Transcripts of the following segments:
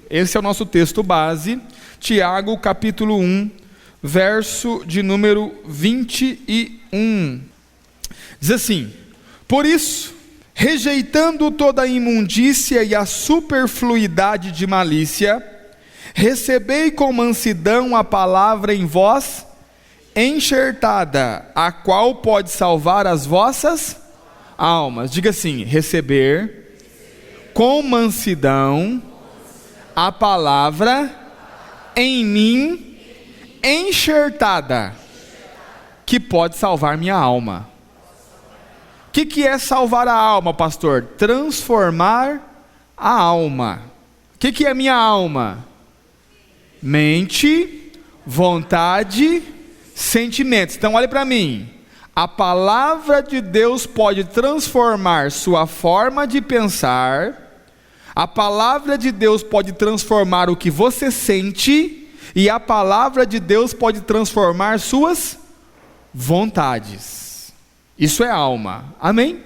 Esse é o nosso texto base, Tiago capítulo 1, verso de número 21. Diz assim: por isso, rejeitando toda a imundícia e a superfluidade de malícia, recebei com mansidão a palavra em vós enxertada, a qual pode salvar as vossas almas. Diga assim: receber com mansidão a palavra em mim enxertada, que pode salvar minha alma. O que é salvar a alma, pastor? Transformar a alma. O que é minha alma? Mente, vontade, sentimentos. Então olhe para mim. A palavra de Deus pode transformar sua forma de pensar. A palavra de Deus pode transformar o que você sente. E a palavra de Deus pode transformar suas vontades. Isso é alma, amém?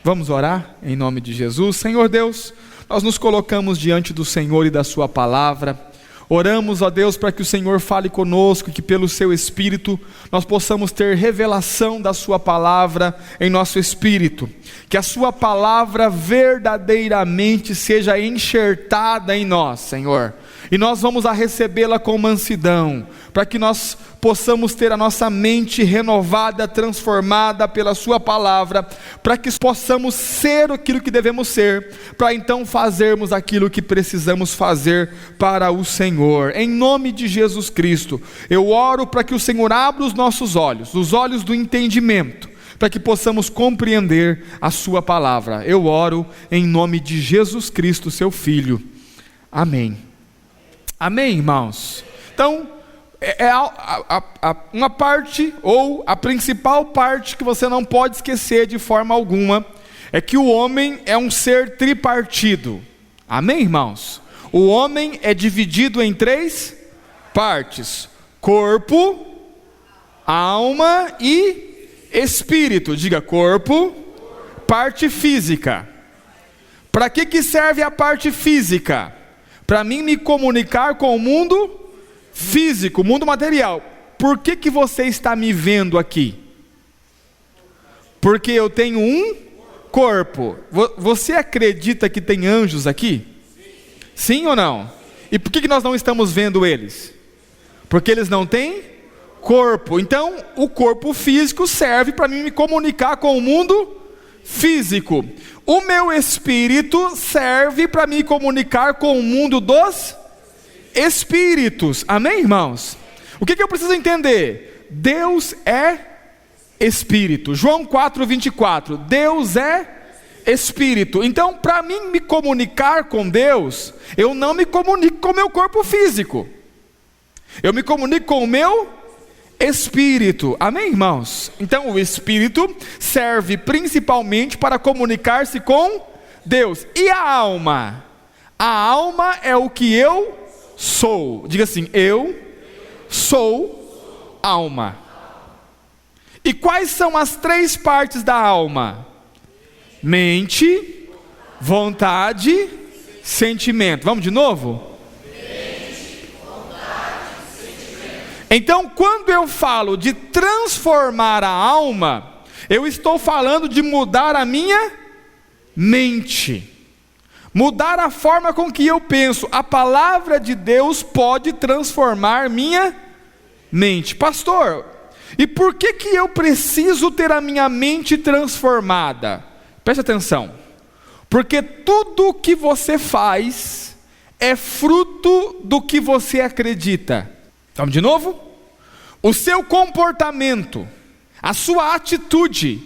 Vamos orar em nome de Jesus. Senhor Deus, nós nos colocamos diante do Senhor e da sua palavra. Oramos, ó Deus, para que o Senhor fale conosco, que pelo seu Espírito nós possamos ter revelação da sua palavra em nosso espírito, que a sua palavra verdadeiramente seja enxertada em nós, Senhor, e nós vamos a recebê-la com mansidão, para que nós possamos ter a nossa mente renovada, transformada pela sua palavra, para que possamos ser aquilo que devemos ser, para então fazermos aquilo que precisamos fazer para o Senhor. Em nome de Jesus Cristo, eu oro para que o Senhor abra os nossos olhos, os olhos do entendimento, para que possamos compreender a sua palavra. Eu oro em nome de Jesus Cristo, seu Filho. Amém. Amém, irmãos? Então, uma parte, ou a principal parte que você não pode esquecer de forma alguma, é que o homem é um ser tripartido. Amém, irmãos? O homem é dividido em 3 partes: corpo, alma e espírito. Diga: corpo, parte física. Para que serve a parte física? Para mim me comunicar com o mundo físico, o mundo material. Por que você está me vendo aqui? Porque eu tenho um corpo. Você acredita que tem anjos aqui? Sim ou não? E por que nós não estamos vendo eles? Porque eles não têm corpo. Então o corpo físico serve para mim me comunicar com o mundo físico. O meu espírito serve para me comunicar com o mundo dos espíritos. Amém, irmãos? O que eu preciso entender? Deus é espírito. João 4:24. Deus é espírito. Então, para mim me comunicar com Deus, eu não me comunico com o meu corpo físico. Eu me comunico com o meu espírito. Amém, irmãos? Então o espírito serve principalmente para comunicar-se com Deus. E a alma? A alma é o que eu sou. Diga assim: eu sou alma. E quais são as 3 partes da alma? Mente, vontade, sentimento. Vamos de novo? Então, quando eu falo de transformar a alma, eu estou falando de mudar a minha mente, mudar a forma com que eu penso. A palavra de Deus pode transformar minha mente. Pastor, e por que eu preciso ter a minha mente transformada? Preste atenção, porque tudo o que você faz é fruto do que você acredita. Vamos de novo? O seu comportamento, a sua atitude,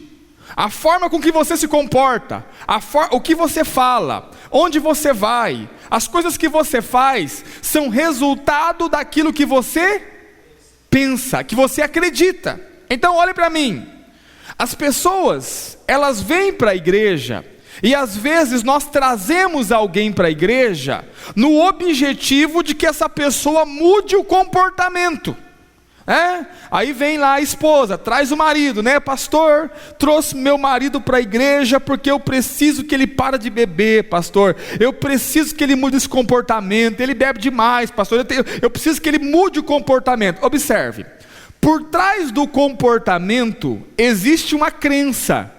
a forma com que você se comporta, o que você fala, onde você vai, as coisas que você faz, são resultado daquilo que você pensa, que você acredita. Então olhe para mim. As pessoas, elas vêm para a igreja, e às vezes nós trazemos alguém para a igreja no objetivo de que essa pessoa mude o comportamento. Aí vem lá a esposa, traz o marido, né? Pastor, trouxe meu marido para a igreja porque eu preciso que ele pare de beber, pastor. Eu preciso que ele mude esse comportamento. Ele bebe demais, pastor. Eu preciso que ele mude o comportamento. Observe, por trás do comportamento existe uma crença.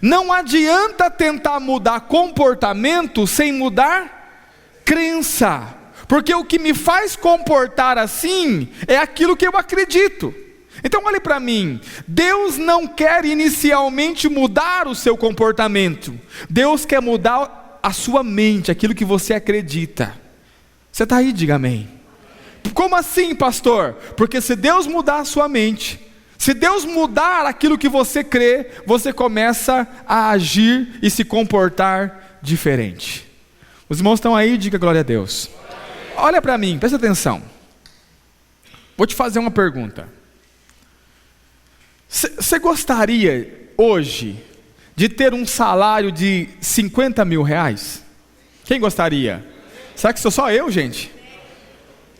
Não adianta tentar mudar comportamento sem mudar crença. Porque o que me faz comportar assim é aquilo que eu acredito. Então olhe para mim, Deus não quer inicialmente mudar o seu comportamento. Deus quer mudar a sua mente, aquilo que você acredita. Você está aí, diga amém. Como assim, pastor? Porque se Deus mudar a sua mente, se Deus mudar aquilo que você crê, você começa a agir e se comportar diferente. Os irmãos estão aí, diga glória a Deus. Olha para mim, presta atenção. Vou te fazer uma pergunta. Você gostaria hoje de ter um salário de 50 mil reais? Quem gostaria? Será que sou só eu, gente?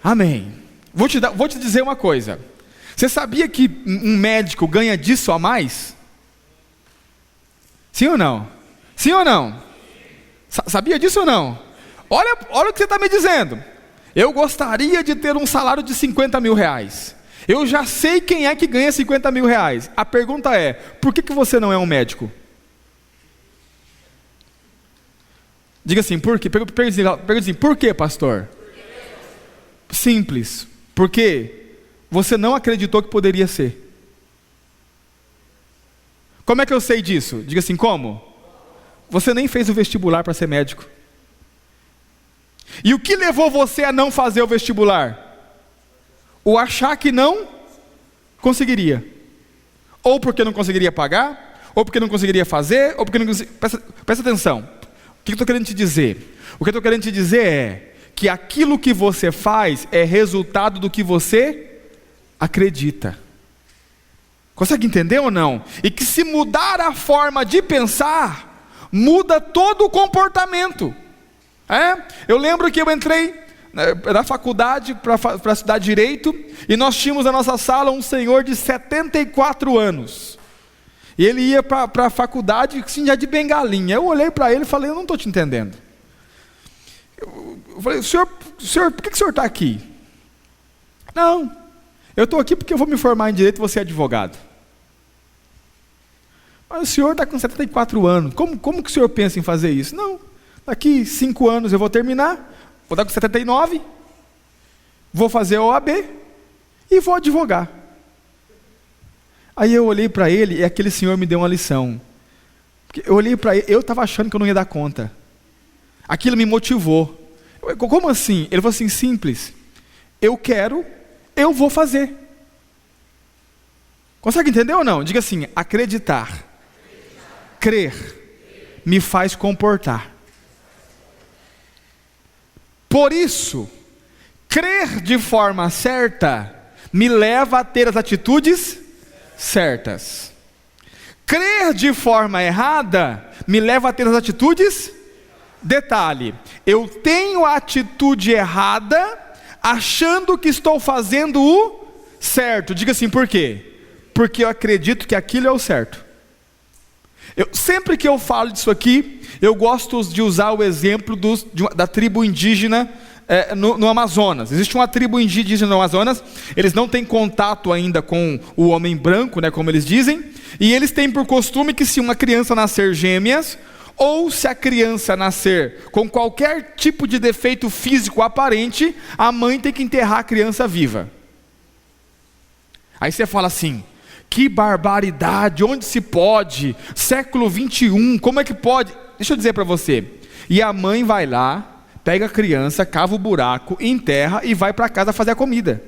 Amém. Vou te dizer uma coisa. Você sabia que um médico ganha disso a mais? Sim ou não? Sim ou não? Sabia disso ou não? Olha o que você está me dizendo. Eu gostaria de ter um salário de 50 mil reais. Eu já sei quem é que ganha 50 mil reais. A pergunta é, por que você não é um médico? Diga assim, por quê? Pergunta assim, por quê, pastor? Simples, porque você não acreditou que poderia ser. Como é que eu sei disso? Diga assim, como? Você nem fez o vestibular para ser médico. E o que levou você a não fazer o vestibular? O achar que não conseguiria. Ou porque não conseguiria pagar, ou porque não conseguiria fazer, ou porque não conseguiria... Presta atenção. O que eu estou querendo te dizer? O que eu estou querendo te dizer é que aquilo que você faz é resultado do que você acredita. Consegue entender ou não? E que se mudar a forma de pensar, muda todo o comportamento. Eu lembro que eu entrei na faculdade para estudar Direito, e nós tínhamos na nossa sala um senhor de 74 anos. E ele ia para a faculdade assim, já de bengalinha. Eu olhei para ele e falei, eu não estou te entendendo. Eu falei, senhor, por que o senhor está aqui? Não, eu estou aqui porque eu vou me formar em Direito e vou ser advogado. Mas o senhor está com 74 anos, como que o senhor pensa em fazer isso? Não, daqui 5 anos eu vou terminar, vou estar com 79, vou fazer a OAB e vou advogar. Aí eu olhei para ele e aquele senhor me deu uma lição. Eu olhei para ele, eu estava achando que eu não ia dar conta. Aquilo me motivou. Como assim? Ele falou assim, simples. Eu quero, eu vou fazer. Consegue entender ou não? Diga assim, acreditar. Crer me faz comportar. Por isso, crer de forma certa me leva a ter as atitudes certas. Crer de forma errada me leva a ter as atitudes. Detalhe, eu tenho a atitude errada achando que estou fazendo o certo. Diga assim, por quê? Porque eu acredito que aquilo é o certo. Sempre que eu falo disso aqui, eu gosto de usar o exemplo da tribo indígena no Amazonas. Existe uma tribo indígena no Amazonas, eles não têm contato ainda com o homem branco, né, como eles dizem, e eles têm por costume que se uma criança nascer gêmeas, ou se a criança nascer com qualquer tipo de defeito físico aparente, a mãe tem que enterrar a criança viva. Aí você fala assim, que barbaridade, onde se pode? Século 21, como é que pode? Deixa eu dizer para você, e a mãe vai lá, pega a criança, cava o buraco, enterra e vai para casa fazer a comida.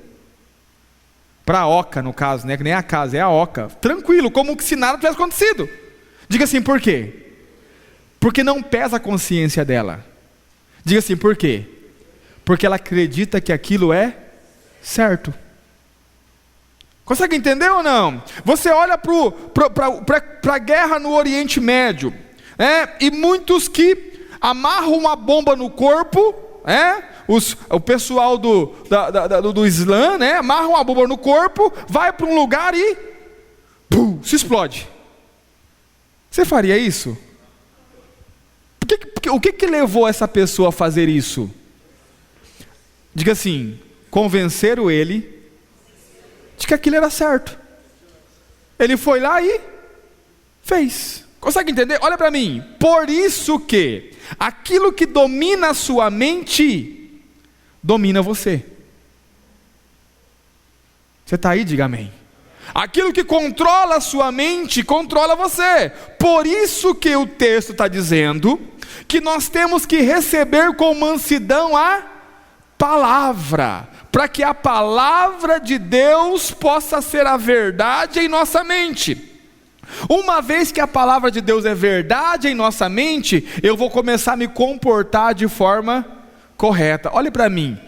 Para a oca, no caso, né? Que nem a casa, é a oca. Tranquilo, como se nada tivesse acontecido. Diga assim, por quê? Porque não pesa a consciência dela. Diga assim, por quê? Porque ela acredita que aquilo é certo. Consegue entender ou não? Você olha para a guerra no Oriente Médio, e muitos que amarram uma bomba no corpo, O pessoal do Islã, né? Amarra uma bomba no corpo, vai para um lugar e se explode. Você faria isso? O que levou essa pessoa a fazer isso? Diga assim: convenceram ele de que aquilo era certo. Ele foi lá e fez. Consegue entender? Olha para mim. Por isso que aquilo que domina a sua mente domina você. Você está aí? Diga amém. Aquilo que controla a sua mente controla você. Por isso que o texto está dizendo que nós temos que receber com mansidão a palavra, para que a palavra de Deus possa ser a verdade em nossa mente. Uma vez que a palavra de Deus é verdade em nossa mente, eu vou começar a me comportar de forma correta. Olhe para mim.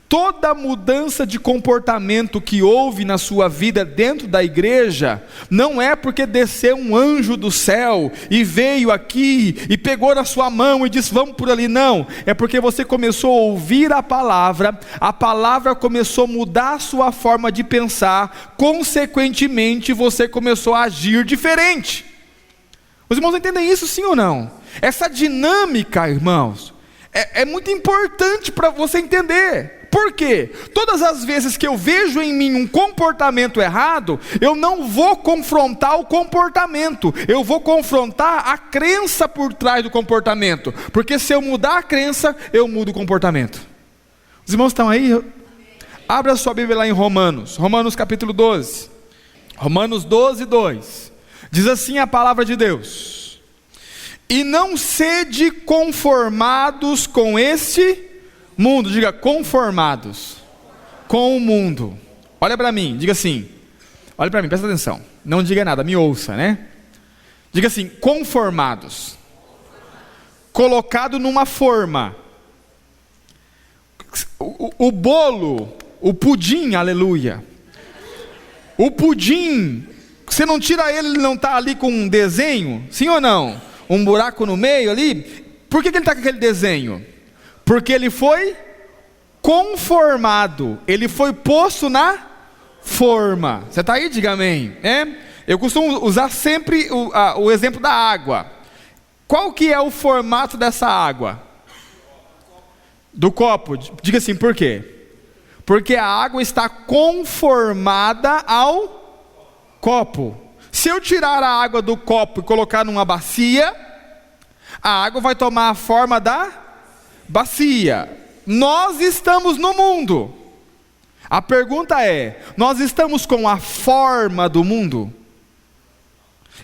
Toda mudança de comportamento que houve na sua vida dentro da igreja, não é porque desceu um anjo do céu e veio aqui e pegou na sua mão e disse vamos por ali, não. É porque você começou a ouvir a palavra começou a mudar a sua forma de pensar, consequentemente você começou a agir diferente. Os irmãos entendem isso, sim ou não? Essa dinâmica, irmãos, é muito importante para você entender. Por quê? Todas as vezes que eu vejo em mim um comportamento errado, eu não vou confrontar o comportamento, eu vou confrontar a crença por trás do comportamento, porque se eu mudar a crença, eu mudo o comportamento. Os irmãos estão aí? Abra sua Bíblia lá em Romanos capítulo 12, Romanos 12, 2, diz assim a palavra de Deus: e não sede conformados com este mundo. Diga conformados com o mundo. Olha para mim, diga assim, olha para mim, presta atenção, não diga nada, me ouça, né? Diga assim, conformados, colocado numa forma. O bolo, o pudim, aleluia, o pudim, você não tira ele não está ali com um desenho, sim ou não? Um buraco no meio ali. Por que ele está com aquele desenho? Porque ele foi conformado, ele foi posto na forma. Você está aí? Diga amém. Eu costumo usar sempre o exemplo da água. Qual que é o formato dessa água? Do copo. Diga assim, por quê? Porque a água está conformada ao copo. Se eu tirar a água do copo e colocar numa bacia, a água vai tomar a forma da bacia. Nós estamos no mundo. A pergunta é: nós estamos com a forma do mundo?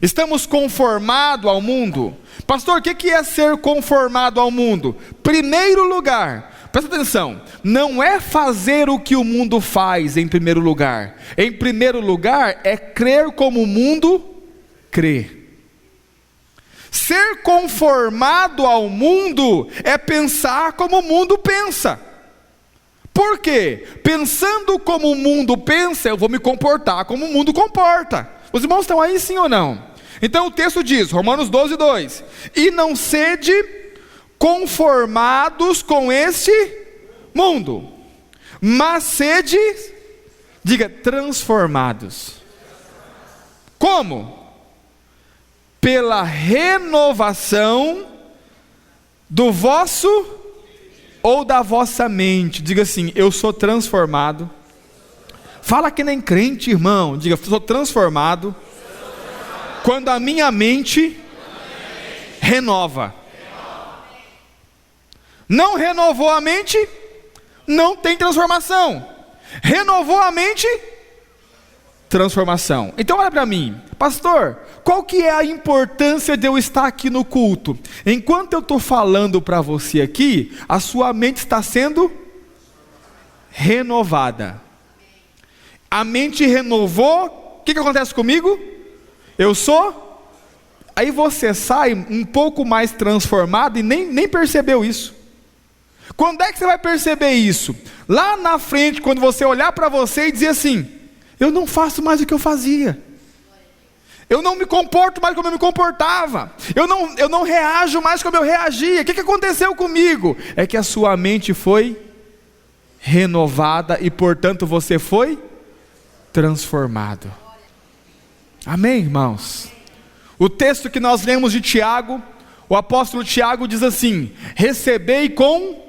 Estamos conformados ao mundo? Pastor, o que é ser conformado ao mundo? Primeiro lugar, presta atenção, não é fazer o que o mundo faz em primeiro lugar. Em primeiro lugar é crer como o mundo crê. Ser conformado ao mundo é pensar como o mundo pensa. Por quê? Pensando como o mundo pensa, eu vou me comportar como o mundo comporta. Os irmãos estão aí, sim ou não? Então o texto diz, Romanos 12, 2: e não sede conformados com este mundo, mas sede, diga, transformados. Como? Pela renovação do vosso ou da vossa mente. Diga assim, eu sou transformado. Fala que nem crente, irmão. Diga, sou transformado quando a minha mente renova. Não renovou a mente, não tem transformação. Renovou a mente, transformação. Então olha para mim, pastor, qual que é a importância de eu estar aqui no culto? Enquanto eu estou falando para você aqui, a sua mente está sendo renovada. A mente renovou, o que acontece comigo? Eu sou, aí você sai um pouco mais transformado e nem percebeu isso. Quando é que você vai perceber isso? Lá na frente, quando você olhar para você e dizer assim, eu não faço mais o que eu fazia, eu não me comporto mais como eu me comportava, eu não reajo mais como eu reagia. O que aconteceu comigo? É que a sua mente foi renovada e, portanto, você foi transformado. Amém, irmãos? O texto que nós lemos de Tiago, o apóstolo Tiago diz assim: recebei com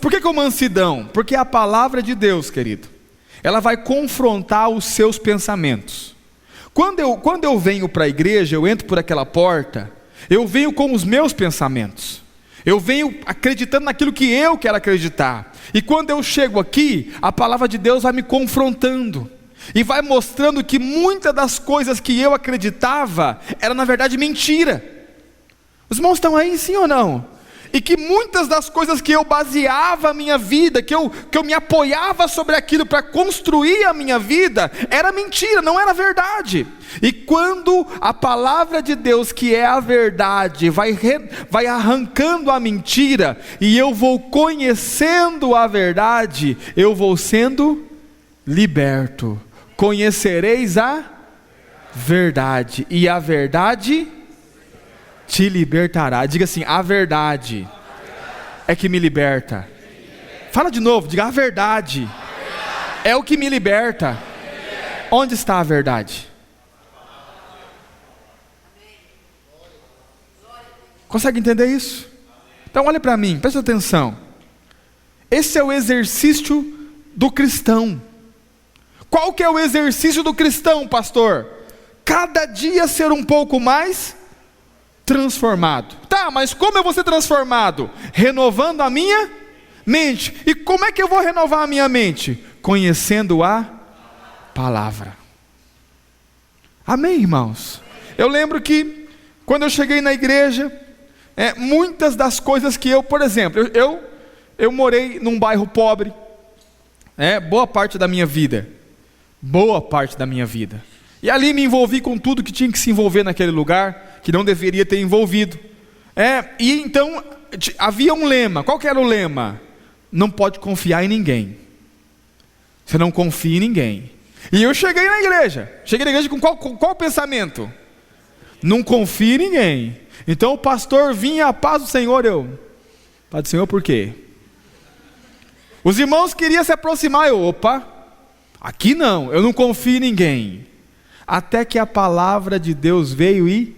por que com mansidão? Porque a palavra de Deus, querido, ela vai confrontar os seus pensamentos. Quando eu venho para a igreja, eu entro por aquela porta, eu venho com os meus pensamentos, eu venho acreditando naquilo que eu quero acreditar, e quando eu chego aqui, a palavra de Deus vai me confrontando, e vai mostrando que muitas das coisas que eu acreditava, era na verdade mentira. Os irmãos estão aí, sim ou não? E que muitas das coisas que eu baseava a minha vida, que eu me apoiava sobre aquilo para construir a minha vida, era mentira, não era verdade. E quando a palavra de Deus, que é a verdade, vai arrancando a mentira, e eu vou conhecendo a verdade, eu vou sendo liberto. Conhecereis a verdade, e a verdade te libertará. Diga assim: a verdade é que me liberta. Fala de novo, diga: a verdade é o que me liberta. Onde está a verdade? Consegue entender isso? Então olha para mim, presta atenção. Esse é o exercício do cristão. Qual que é o exercício do cristão, pastor? Cada dia ser um pouco mais transformado. Tá, mas como eu vou ser transformado? Renovando a minha mente. E como é que eu vou renovar a minha mente? Conhecendo a palavra. Amém, irmãos? Eu lembro que quando eu cheguei na igreja, muitas das coisas que por exemplo, eu morei num bairro pobre, boa parte da minha vida. E ali me envolvi com tudo que tinha que se envolver naquele lugar, que não deveria ter envolvido. E então havia um lema. Qual que era o lema? Não pode confiar em ninguém. Você não confia em ninguém. E eu cheguei na igreja com qual pensamento? Não confio em ninguém. Então o pastor vinha, a paz do Senhor, paz do Senhor por quê? Os irmãos queriam se aproximar, opa, aqui não, eu não confio em ninguém. Até que a palavra de Deus veio e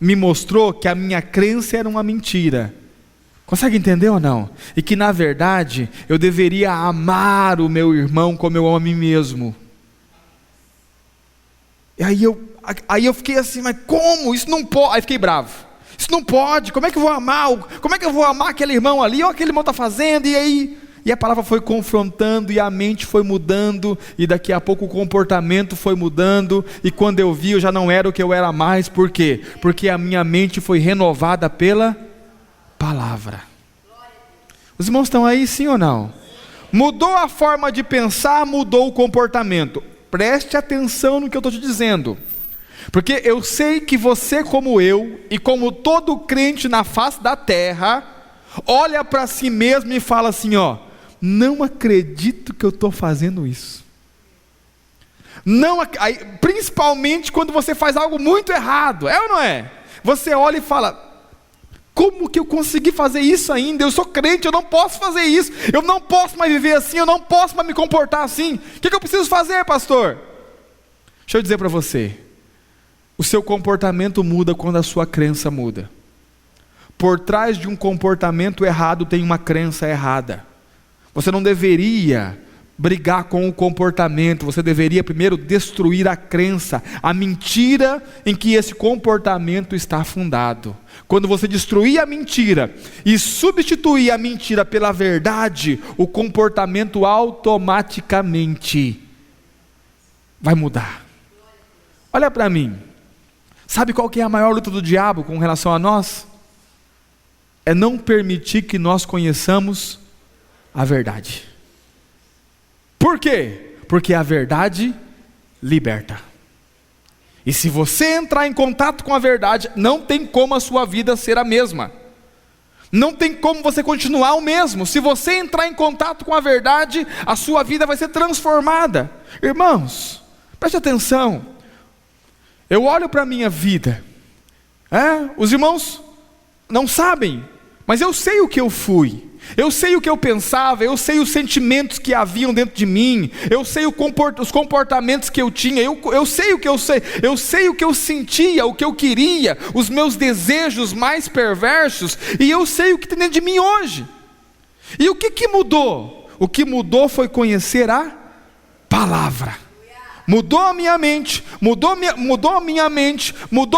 me mostrou que a minha crença era uma mentira. Consegue entender ou não? E que na verdade eu deveria amar o meu irmão como eu amo a mim mesmo. E aí eu fiquei assim, mas como? Isso não pode. Aí fiquei bravo. Isso não pode. Como é que eu vou amar? Como é que eu vou amar aquele irmão ali? Olha o que aquele irmão está fazendo. E a palavra foi confrontando, e a mente foi mudando, e daqui a pouco o comportamento foi mudando, e quando eu vi, eu já não era o que eu era mais. Por quê? Porque a minha mente foi renovada pela palavra. Os irmãos estão aí, sim ou não? Mudou a forma de pensar, mudou o comportamento. Preste atenção no que eu estou te dizendo, porque eu sei que você, como eu, e como todo crente na face da terra, olha para si mesmo e fala assim, não acredito que eu estou fazendo isso. Principalmente quando você faz algo muito errado, é ou não é? Você olha e fala, como que eu consegui fazer isso ainda? Eu sou crente, eu não posso fazer isso, eu não posso mais viver assim, eu não posso mais me comportar assim. O que eu preciso fazer, pastor? Deixa eu dizer para você, o seu comportamento muda quando a sua crença muda. Por trás de um comportamento errado tem uma crença errada. Você não deveria brigar com o comportamento, você deveria primeiro destruir a crença, a mentira em que esse comportamento está fundado. Quando você destruir a mentira e substituir a mentira pela verdade, o comportamento automaticamente vai mudar. Olha para mim, sabe qual que é a maior luta do diabo com relação a nós? É não permitir que nós conheçamos a verdade. Por quê? Porque a verdade liberta. E se você entrar em contato com a verdade, não tem como a sua vida ser a mesma. Não tem como você continuar o mesmo. Se você entrar em contato com a verdade, a sua vida vai ser transformada. Irmãos, preste atenção. Eu olho para a minha vida. Os irmãos não sabem, mas eu sei o que eu fui. Eu sei o que eu pensava, eu sei os sentimentos que haviam dentro de mim, eu sei os comportamentos que eu tinha, eu sei o que eu sei, eu sei o que eu sentia, o que eu queria, os meus desejos mais perversos, e eu sei o que tem dentro de mim hoje. E o que mudou? O que mudou foi conhecer a palavra. Mudou a minha mente, mudou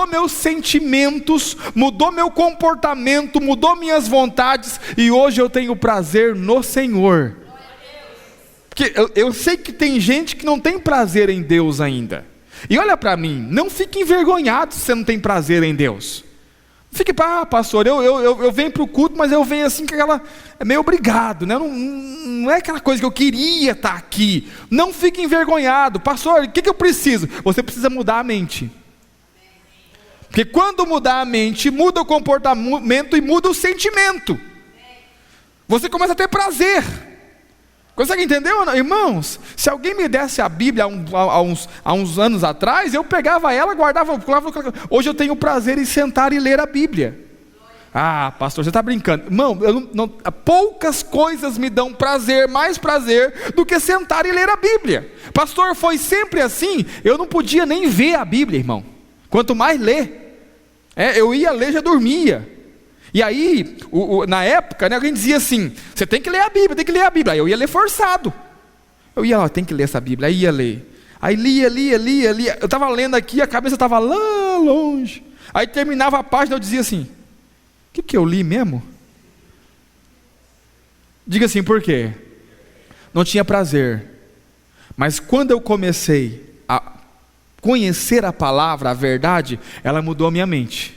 meus sentimentos, mudou meu comportamento, mudou minhas vontades, e hoje eu tenho prazer no Senhor. Porque eu sei que tem gente que não tem prazer em Deus ainda. E olha para mim, não fique envergonhado se você não tem prazer em Deus. Fique, pastor, eu venho para o culto, mas eu venho assim, é meio obrigado, né? Não é aquela coisa que eu queria estar aqui. Não fique envergonhado. Pastor, o que eu preciso? Você precisa mudar a mente. Porque quando mudar a mente, muda o comportamento e muda o sentimento. Você começa a ter prazer. Consegue entender, irmãos? Se alguém me desse a Bíblia há uns anos atrás, eu pegava ela, guardava. Hoje eu tenho o prazer em sentar e ler a Bíblia. Ah, pastor, você está brincando. Irmão, poucas coisas me dão prazer, mais prazer, do que sentar e ler a Bíblia. Pastor, foi sempre assim? Eu não podia nem ver a Bíblia, irmão. Quanto mais ler. Eu ia ler, já dormia. E aí, na época, né, alguém dizia assim, você tem que ler a Bíblia, tem que ler a Bíblia. Aí eu ia ler forçado. Eu ia, tem que ler essa Bíblia, aí ia ler. Aí lia. Eu estava lendo aqui, a cabeça estava lá longe. Aí terminava a página, eu dizia assim, o que eu li mesmo? Diga assim, por quê? Não tinha prazer. Mas quando eu comecei a conhecer a palavra, a verdade, ela mudou a minha mente.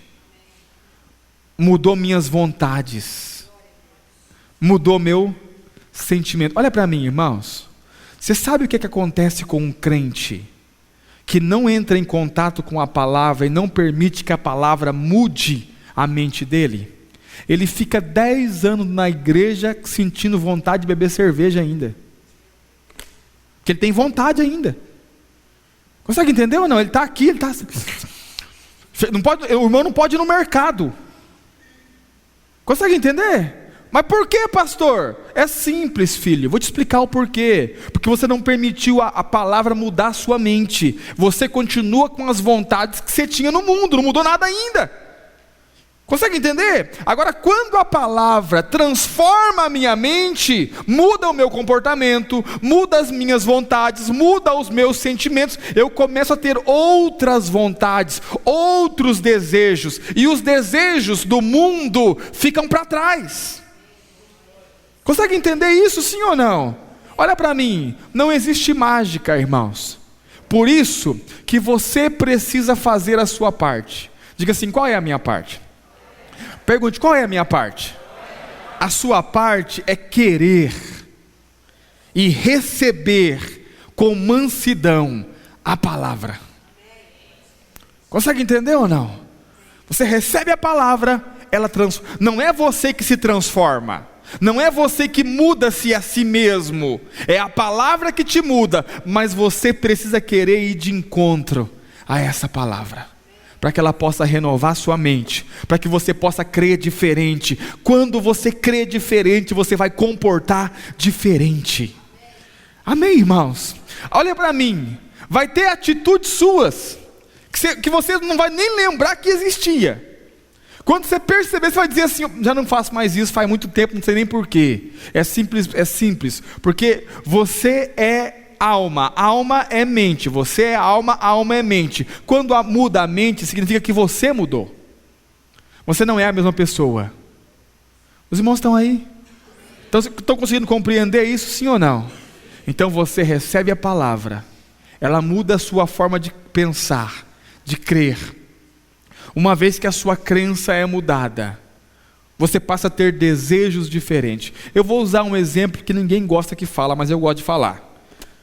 Mudou minhas vontades, mudou meu sentimento. Olha para mim, irmãos, você sabe o que acontece com um crente que não entra em contato com a palavra e não permite que a palavra mude a mente dele? Ele fica 10 anos na igreja sentindo vontade de beber cerveja ainda, porque ele tem vontade ainda. Consegue entender ou não? Ele está aqui, não pode, o irmão não pode ir no mercado. Consegue entender? Mas por que, pastor? É simples, filho, vou te explicar o porquê. Porque você não permitiu a palavra mudar a sua mente. Você continua com as vontades que você tinha no mundo, não mudou nada ainda. Consegue entender? Agora, quando a palavra transforma a minha mente, muda o meu comportamento, muda as minhas vontades, muda os meus sentimentos, eu começo a ter outras vontades, outros desejos, e os desejos do mundo ficam para trás. Consegue entender isso, sim ou não? Olha para mim, não existe mágica, irmãos. Por isso que você precisa fazer a sua parte. Diga assim, qual é a minha parte? Pergunte, qual é a minha parte? A sua parte é querer e receber com mansidão a palavra. Consegue entender ou não? Você recebe a palavra, ela transforma. Não é você que se transforma, não é você que muda-se a si mesmo, é a palavra que te muda, mas você precisa querer ir de encontro a essa palavra, para que ela possa renovar sua mente, para que você possa crer diferente. Quando você crê diferente, você vai comportar diferente. Amém, irmãos? Olha para mim, vai ter atitudes suas, que você não vai nem lembrar que existia. Quando você perceber, você vai dizer assim, já não faço mais isso, faz muito tempo, não sei nem porquê. É simples, porque você é alma, alma é mente, você é alma, alma é mente. Quando muda a mente, significa que você mudou. Você não é a mesma pessoa. Os irmãos estão aí? Estão conseguindo compreender isso, sim ou não? Então você recebe a palavra, ela muda a sua forma de pensar, de crer. Uma vez que a sua crença é mudada, você passa a ter desejos diferentes. Eu vou usar um exemplo que ninguém gosta que fala, mas eu gosto de falar.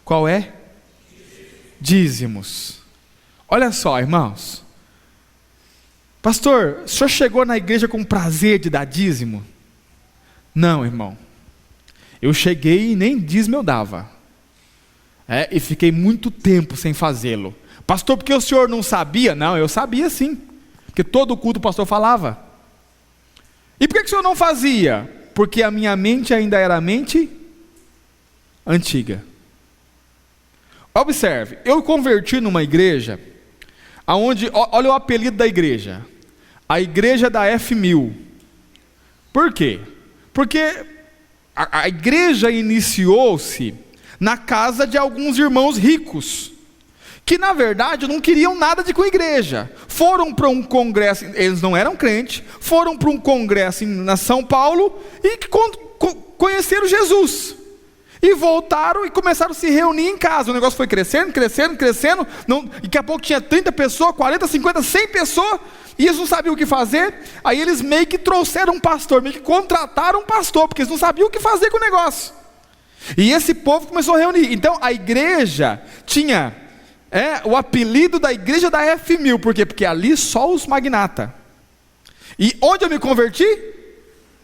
Qual é? Dízimos. Olha só, irmãos. Pastor, o senhor chegou na igreja com prazer de dar dízimo? Não, irmão. Eu cheguei e nem dízimo eu dava. E fiquei muito tempo sem fazê-lo. Pastor, porque o senhor não sabia? Não, eu sabia sim. Porque todo culto o pastor falava. E por que o senhor não fazia? porque a minha mente ainda era a mente antiga. Observe, eu converti numa igreja, aonde, olha o apelido da igreja, a igreja da F1000. Por quê? Porque a igreja iniciou-se na casa de alguns irmãos ricos, que na verdade não queriam nada com a igreja. Foram para um congresso, eles não eram crentes, foram para um congresso na São Paulo e conheceram Jesus. E voltaram e começaram a se reunir em casa. O negócio foi crescendo, e daqui a pouco tinha 30 pessoas, 40, 50, 100 pessoas, e eles não sabiam o que fazer. Aí eles meio que trouxeram um pastor, meio que contrataram um pastor, porque eles não sabiam o que fazer com o negócio. E esse povo começou a reunir. Então a igreja tinha o apelido da igreja da F1000. Por quê? Porque ali só os magnata. E onde eu me converti?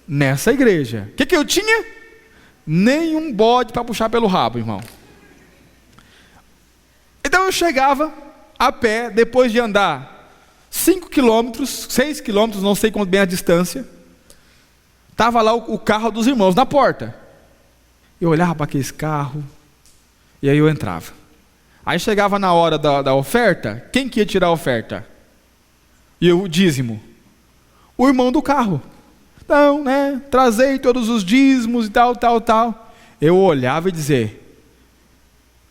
Nessa igreja. O que eu tinha? Nenhum bode para puxar pelo rabo, irmão. Então eu chegava a pé, depois de andar 5 quilômetros, 6 quilômetros, não sei quanto bem a distância, estava lá o carro dos irmãos na porta. Eu olhava para aquele carro, e aí eu entrava. Aí chegava na hora da oferta, quem que ia tirar a oferta? E o dízimo? O irmão do carro. Não, né? Trazei todos os dízimos e tal. Eu olhava e dizia: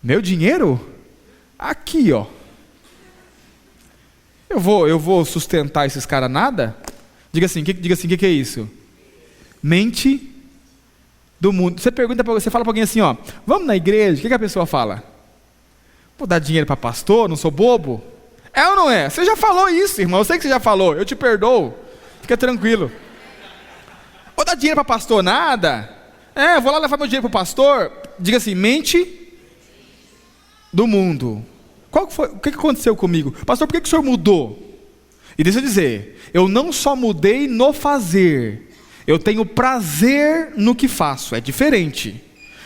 meu dinheiro? Aqui, ó. Eu vou sustentar esses caras nada? Diga assim, o que é isso? Mente do mundo. Você fala para alguém assim, ó, vamos na igreja, o que a pessoa fala? Vou dar dinheiro para pastor, não sou bobo? É ou não é? Você já falou isso, irmão, eu sei que você já falou, eu te perdoo, fica tranquilo. Vou dar dinheiro para pastor, nada? Vou lá levar meu dinheiro para o pastor? Diga assim, mente do mundo. O que aconteceu comigo? Pastor, por que o senhor mudou? E deixa eu dizer, eu não só mudei no fazer, eu tenho prazer no que faço, é diferente.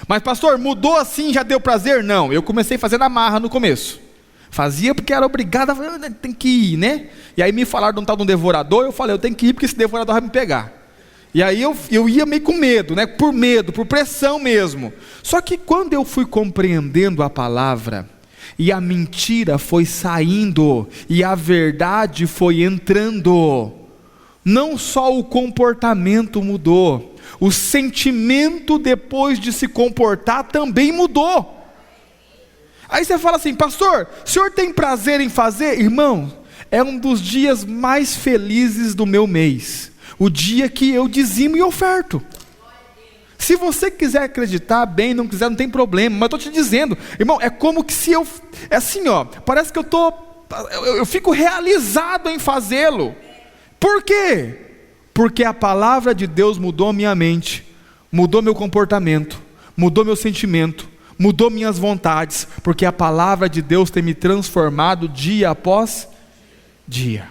Mas pastor, mudou assim, já deu prazer? Não, eu comecei fazendo a marra no começo. Fazia porque era obrigado, tem que ir, né? E aí me falaram de um tal de um devorador, eu falei, eu tenho que ir porque esse devorador vai me pegar. E aí eu ia meio com medo, né? Por pressão mesmo. Só que quando eu fui compreendendo a palavra, e a mentira foi saindo, e a verdade foi entrando, não só o comportamento mudou, o sentimento depois de se comportar também mudou. Aí você fala assim, pastor, o senhor tem prazer em fazer? Irmão, é um dos dias mais felizes do meu mês, o dia que eu dizimo e oferto. Se você quiser acreditar bem, não quiser, não tem problema, mas eu estou te dizendo, irmão, é como que se eu, é assim ó, parece que eu fico realizado em fazê-lo. Por quê? Porque a palavra de Deus mudou minha mente, mudou meu comportamento, mudou meu sentimento, mudou minhas vontades, porque a palavra de Deus tem me transformado dia após dia.